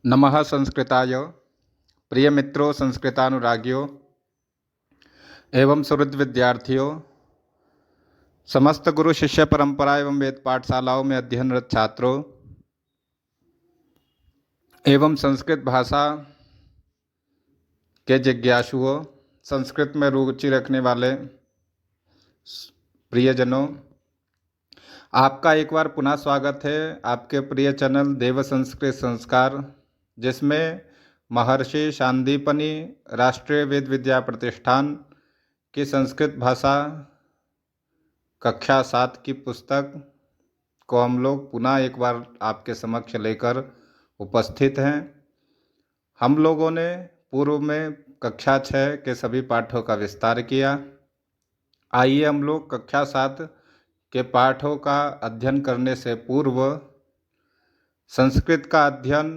नमः संस्कृताय। प्रिय मित्रों, संस्कृतानुरागियों एवं सुहृद विद्यार्थियों, समस्त गुरु शिष्य परंपरा एवं वेद पाठशालाओं में अध्ययनरत छात्रों एवं संस्कृत भाषा के जिज्ञासुओं, संस्कृत में रुचि रखने वाले प्रियजनों, आपका एक बार पुनः स्वागत है आपके प्रिय चैनल देव संस्कृत संस्कार, जिसमें महर्षि सांदीपनि राष्ट्रीय वेद विद्या प्रतिष्ठान की संस्कृत भाषा कक्षा 7 की पुस्तक को हम लोग पुनः एक बार आपके समक्ष लेकर उपस्थित हैं। हम लोगों ने पूर्व में कक्षा 6 के सभी पाठों का विस्तार किया। आइए हम लोग कक्षा 7 के पाठों का अध्ययन करने से पूर्व संस्कृत का अध्ययन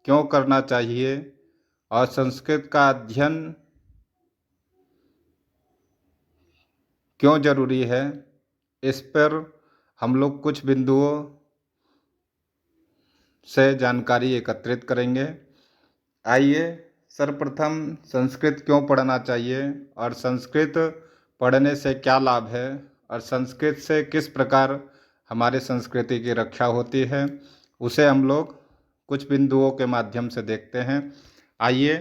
क्यों करना चाहिए और संस्कृत का अध्ययन क्यों जरूरी है, इस पर हम लोग कुछ बिंदुओं से जानकारी एकत्रित करेंगे। आइए सर्वप्रथम संस्कृत क्यों पढ़ना चाहिए और संस्कृत पढ़ने से क्या लाभ है और संस्कृत से किस प्रकार हमारी संस्कृति की रक्षा होती है, उसे हम लोग कुछ बिंदुओं के माध्यम से देखते हैं। आइए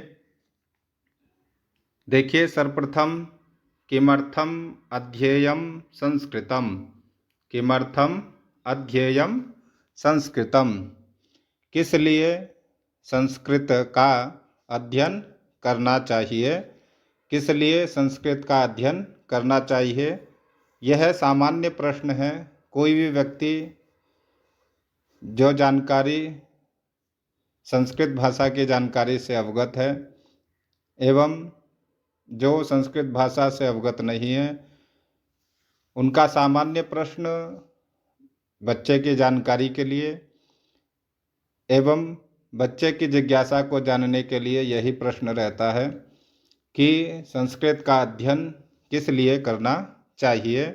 देखिए, सर्वप्रथम किमर्थम अध्येयम संस्कृतम। किमर्थम अध्येयम संस्कृतम, किस लिए संस्कृत का अध्ययन करना चाहिए, किस लिए संस्कृत का अध्ययन करना चाहिए। यह सामान्य प्रश्न है। कोई भी व्यक्ति जो जानकारी संस्कृत भाषा की जानकारी से अवगत है एवं जो संस्कृत भाषा से अवगत नहीं है, उनका सामान्य प्रश्न बच्चे की जानकारी के लिए एवं बच्चे की जिज्ञासा को जानने के लिए यही प्रश्न रहता है कि संस्कृत का अध्ययन किस लिए करना चाहिए।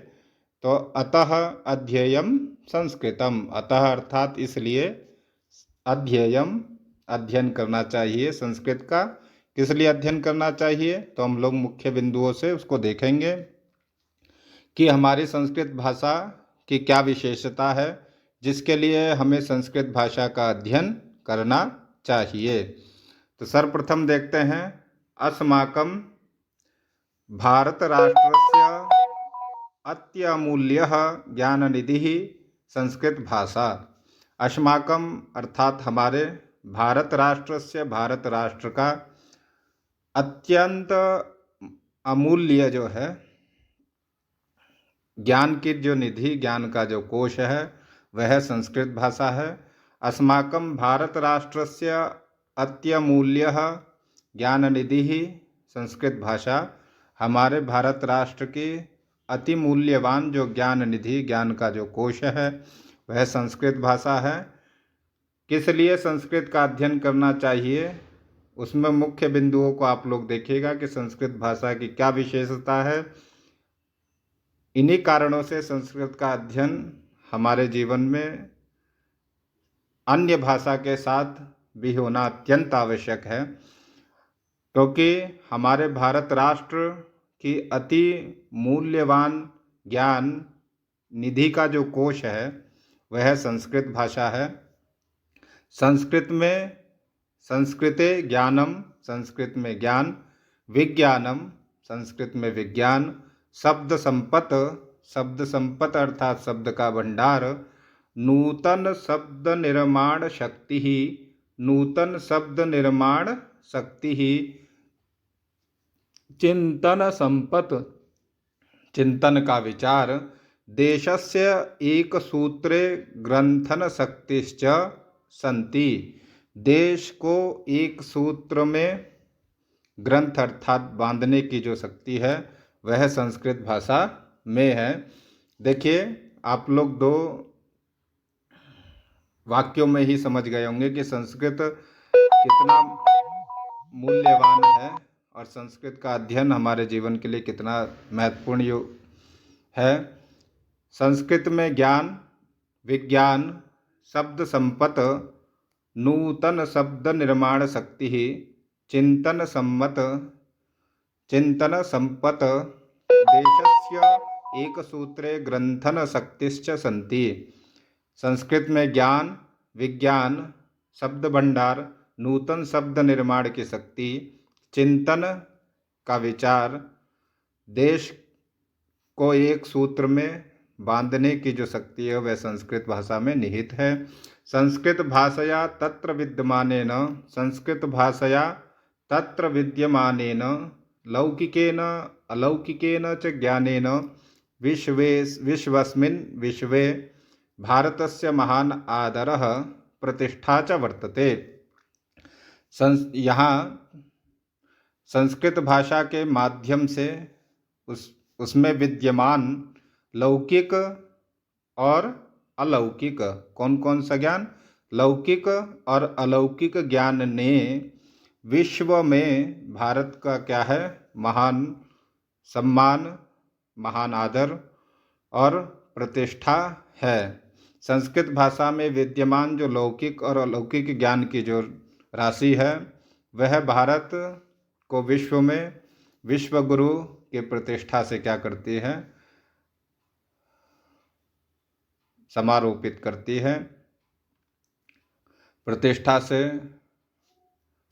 तो अतः अध्येयम संस्कृतम, अतः अर्थात इसलिए अध्येयम अध्ययन करना चाहिए। संस्कृत का किस लिए अध्ययन करना चाहिए, तो हम लोग मुख्य बिंदुओं से उसको देखेंगे कि हमारी संस्कृत भाषा की क्या विशेषता है जिसके लिए हमें संस्कृत भाषा का अध्ययन करना चाहिए। तो सर्वप्रथम देखते हैं, अस्माकं भारत राष्ट्रस्य अत्यमूल्यः ज्ञाननिधिः संस्कृत भाषा। अस्माकं अर्थात हमारे, भारत राष्ट्रस्य भारत राष्ट्र का, अत्यंत अमूल्य जो है ज्ञान की जो निधि, ज्ञान का जो कोश है, वह संस्कृत भाषा है। अस्माकं भारत राष्ट्रस्य अत्यमूल्यः ज्ञाननिधिः संस्कृत भाषा, हमारे भारत राष्ट्र की अति मूल्यवान जो ज्ञान निधि, ज्ञान का जो कोश है, वह संस्कृत भाषा है। किस लिए संस्कृत का अध्ययन करना चाहिए, उसमें मुख्य बिंदुओं को आप लोग देखिएगा कि संस्कृत भाषा की क्या विशेषता है। इन्हीं कारणों से संस्कृत का अध्ययन हमारे जीवन में अन्य भाषा के साथ भी होना अत्यंत आवश्यक है, क्योंकि हमारे भारत राष्ट्र की अति मूल्यवान ज्ञान निधि का जो कोश है वह संस्कृत भाषा है। संस्कृत में संस्कृते ज्ञानम, संस्कृत में ज्ञान, विज्ञानम, संस्कृत में विज्ञान, शब्द संपत, शब्द संपत अर्थात शब्द का भंडार, नूतन शब्द निर्माण शक्ति ही, नूतन शब्द निर्माण शक्ति ही, चिंतन संपत, चिंतन का विचार, देशस्य एक सूत्रे ग्रंथन शक्तिश्च संति, देश को एक सूत्र में ग्रंथ अर्थात बांधने की जो शक्ति है वह संस्कृत भाषा में है। देखिए, आप लोग दो वाक्यों में ही समझ गए होंगे कि संस्कृत कितना मूल्यवान है और संस्कृत का अध्ययन हमारे जीवन के लिए कितना महत्वपूर्ण है। संस्कृत में ज्ञान, विज्ञान, शब्द संपत, नूतन शब्द निर्माण शक्ति चिंतन सम्मत चिंतन संपत देशस्य एक सूत्रे ग्रंथन शक्तिश्च सन्ति। संस्कृत में ज्ञान, विज्ञान, शब्द भंडार, नूतन शब्द निर्माण की शक्ति, चिंतन का विचार, देश को एक सूत्र में बांधने की जो शक्ति है वह संस्कृत भाषा में निहित है। संस्कृत भाषया तत्र विद्यमानेन संस्कृत भाषया तत्र विद्यमानेन लौकिकेन अलौकिकेन च ज्ञानेन विश्वस्मिन् विश्वे भारतस्य महान आदरः प्रतिष्ठा च वर्तते। यहाँ संस्कृत भाषा के माध्यम से उसमें विद्यमान लौकिक और अलौकिक कौन कौन सा ज्ञान, लौकिक और अलौकिक ज्ञान ने विश्व में भारत का क्या है, महान सम्मान, महान आदर और प्रतिष्ठा है। संस्कृत भाषा में विद्यमान जो लौकिक और अलौकिक ज्ञान की जो राशि है वह भारत को विश्व में विश्व गुरु की प्रतिष्ठा से क्या करती है, समारोपित करती है, प्रतिष्ठा से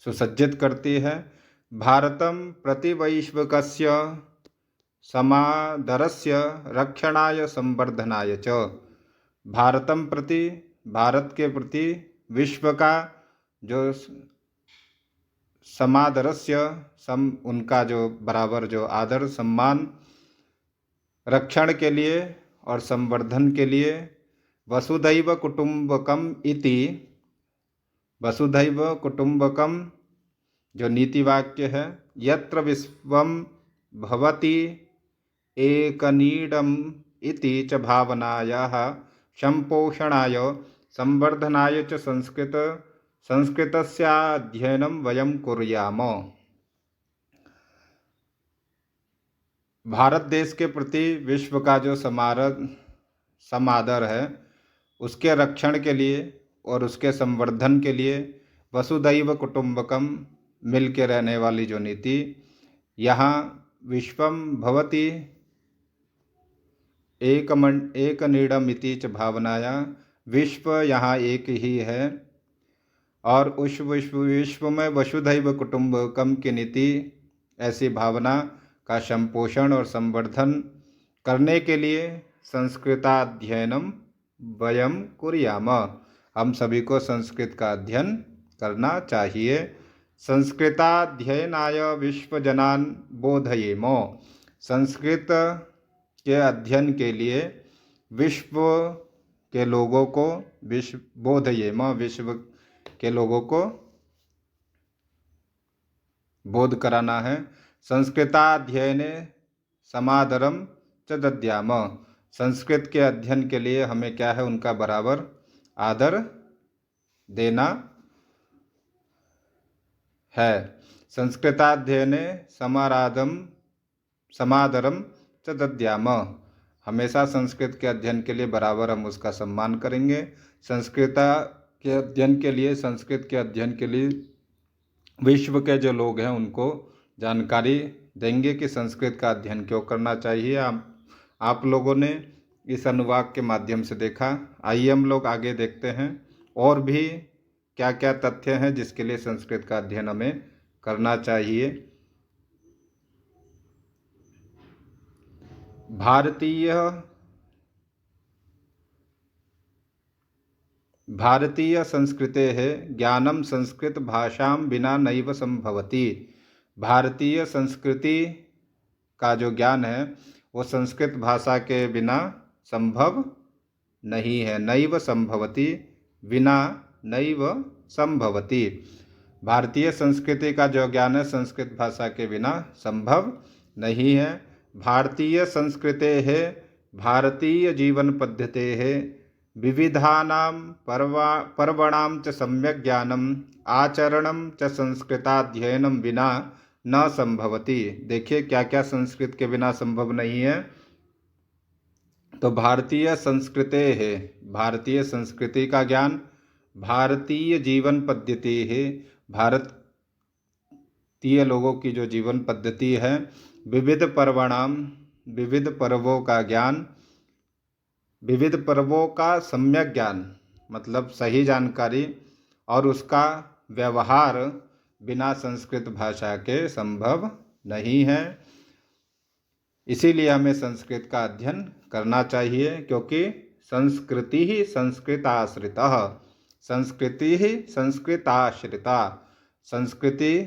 सुसज्जित करती है। भारतम प्रतिवैश्विकस्य समादरस्य रक्षणाय संवर्धनाय च, भारतम प्रति, भारत के प्रति विश्व का जो समादरस्य उनका जो बराबर जो आदर सम्मान, रक्षण के लिए और संवर्धन के लिए वसुधैव कुटुंबकम इति, वसुधैव कुटुंबकम जो नीति वाक्य है, यत्र विश्वम भवति एकनीडम इति च भावनायाः संपोषणाय संवर्धनाय च संस्कृतस्याध्ययनं वयं कुर्याम। भारत देश के प्रति विश्व का जो समादर है उसके रक्षण के लिए और उसके संवर्धन के लिए वसुधैव कुटुंबकम, मिल के रहने वाली जो नीति, यहाँ विश्वम भवति एक नीडम इति च भावनाया, विश्व यहाँ एक ही है और उस विश्व में वसुधैव कुटुंबकम की नीति, ऐसी भावना का संपोषण और संवर्धन करने के लिए संस्कृताध्ययनम वयम कुर्याम, हम सभी को संस्कृत का अध्ययन करना चाहिए। संस्कृताध्ययनाय विश्वजनान् बोधयेम, संस्कृत के अध्ययन के लिए विश्व के लोगों को बोधयेम, विश्व के लोगों को बोध कराना है। संस्कृताध्ययने समादरम च दद्याम, संस्कृत के अध्ययन के लिए हमें क्या है, उनका बराबर आदर देना है। संस्कृताध्ययने समादरम च दद्याम, हमेशा संस्कृत के अध्ययन के लिए बराबर हम उसका सम्मान करेंगे। संस्कृत के अध्ययन के लिए, संस्कृत के अध्ययन के लिए विश्व के जो लोग हैं उनको जानकारी देंगे कि संस्कृत का अध्ययन क्यों करना चाहिए। आप लोगों ने इस अनुवाद के माध्यम से देखा। आइए हम लोग आगे देखते हैं और भी क्या क्या तथ्य हैं जिसके लिए संस्कृत का अध्ययन हमें करना चाहिए। भारतीय संस्कृतेः ज्ञानं संस्कृत भाषां विना नैव संभवति, भारतीय संस्कृति का जो ज्ञान है वो संस्कृत भाषा के बिना संभव नहीं है। नैव संभवति, बिना नैव संभवति, भारतीय संस्कृति का जो ज्ञान है संस्कृत भाषा के बिना संभव नहीं है। भारतीय संस्कृतेः भारतीय जीवन पद्धतेः विविधानां पर्वणां च सम्यक् ज्ञानम् आचरणं च संस्कृताध्ययनं विना न संभवति। देखिए क्या क्या संस्कृत के बिना संभव नहीं है। तो भारतीय संस्कृतेः, भारतीय संस्कृति का ज्ञान, भारतीय जीवन पद्धति है, भारतीय लोगों की जो जीवन पद्धति है, विविध पर्वणाम, विविध पर्वों का ज्ञान, विविध पर्वों का सम्यक ज्ञान मतलब सही जानकारी और उसका व्यवहार बिना संस्कृत भाषा के संभव नहीं है। इसीलिए हमें संस्कृत का अध्ययन करना चाहिए, क्योंकि संस्कृति ही संस्कृताश्रिता, संस्कृति ही संस्कृताश्रिता। संस्कृति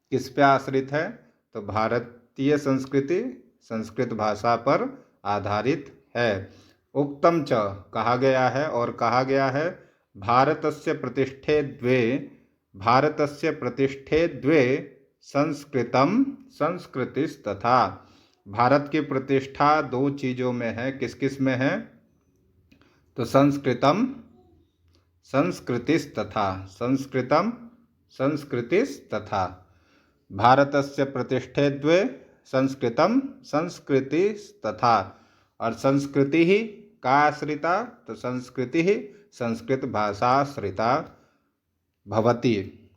किस पे आश्रित है? तो भारतीय संस्कृति संस्कृत भाषा पर आधारित है। उक्तम च कहा गया है, और कहा गया है भारतस्य प्रतिष्ठे द्वे, भारतस्य प्रतिष्ठे द्वे संस्कृतम संस्कृतिस्तथा। भारत की प्रतिष्ठा दो चीज़ों में है, किस किस में है? तो संस्कृतम संस्कृतिस्तथा, संस्कृतम संस्कृतिस्तथा। भारतस्य प्रतिष्ठे द्वे संस्कृतम संस्कृतिस्तथा। और संस्कृति ही का आश्रिता? तो संस्कृति ही संस्कृत भाषाश्रिता भवति।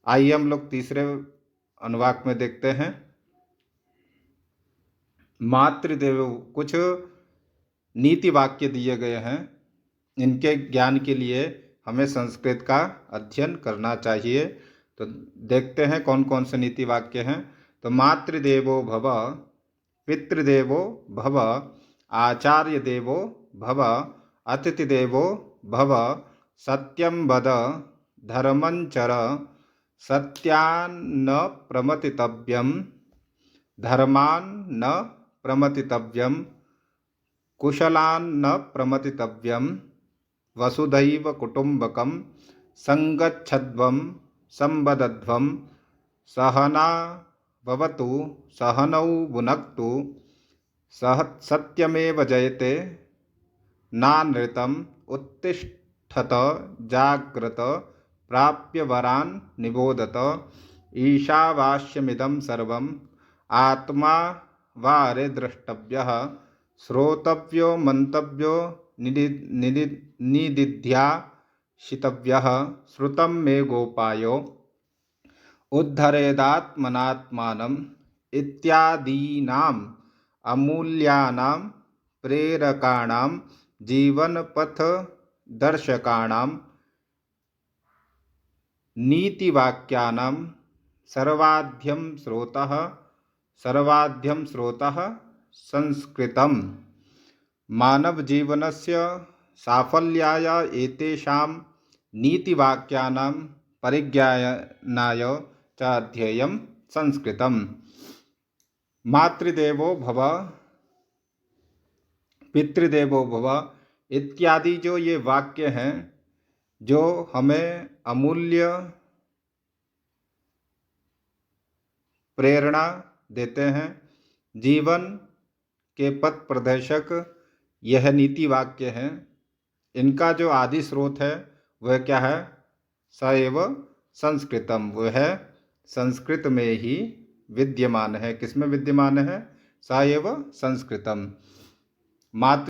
आइए हम लोग तीसरे अनुवाक में देखते हैं। मातृदेवो, कुछ नीति वाक्य दिए गए हैं, इनके ज्ञान के लिए हमें संस्कृत का अध्ययन करना चाहिए। तो देखते हैं कौन कौन से नीति वाक्य हैं। तो मातृदेवो भव, पितृदेवो भव, आचार्य देवो भव, अतिथि देवो भव, सत्यं वद, धर्मं चर, सत्यान्न प्रमतितव्यं, धर्मान्न प्रमतितव्यं, कुशलान्न प्रमतितव्यं, वसुधैव कुटुम्बकं संगच्छध्वं संवदध्वं, सहना भवतु सहनौ भुनक्तु, सह सत्यमेव जयते नानृतम्, उत्तिष्ठत जाग्रत, प्राप्य वरान् निबोधत, ईशावास्यमिदं सर्वम्, आत्मा वारे द्रष्टव्यः, श्रोतव्यो मंतव्यो निदिध्याशितव्यः, श्रुतं मे गोपायो उद्धरेदात्मनात्मानम् इत्यादीनाम् अमूल्यानां प्रेरकाणां जीवनपथ दर्शकाणां नीतिवाक्यानां सर्वाध्यं स्रोतः संस्कृतम्। मानव जीवनस्य साफल्याय एतेषां नीतिवाक्यानां परिज्ञानाय च अध्येयं संस्कृतम्। मातृदेवो भव, पितृदेवो भव इत्यादि जो ये वाक्य हैं, जो हमें अमूल्य प्रेरणा देते हैं, जीवन के पथ प्रदर्शक यह नीति वाक्य हैं। इनका जो आदि स्रोत है वह क्या है? स एव संस्कृतम, वह संस्कृत में ही विद्यमान है। किसमें विद्यमान है? स एव संस्कृतम। मातृ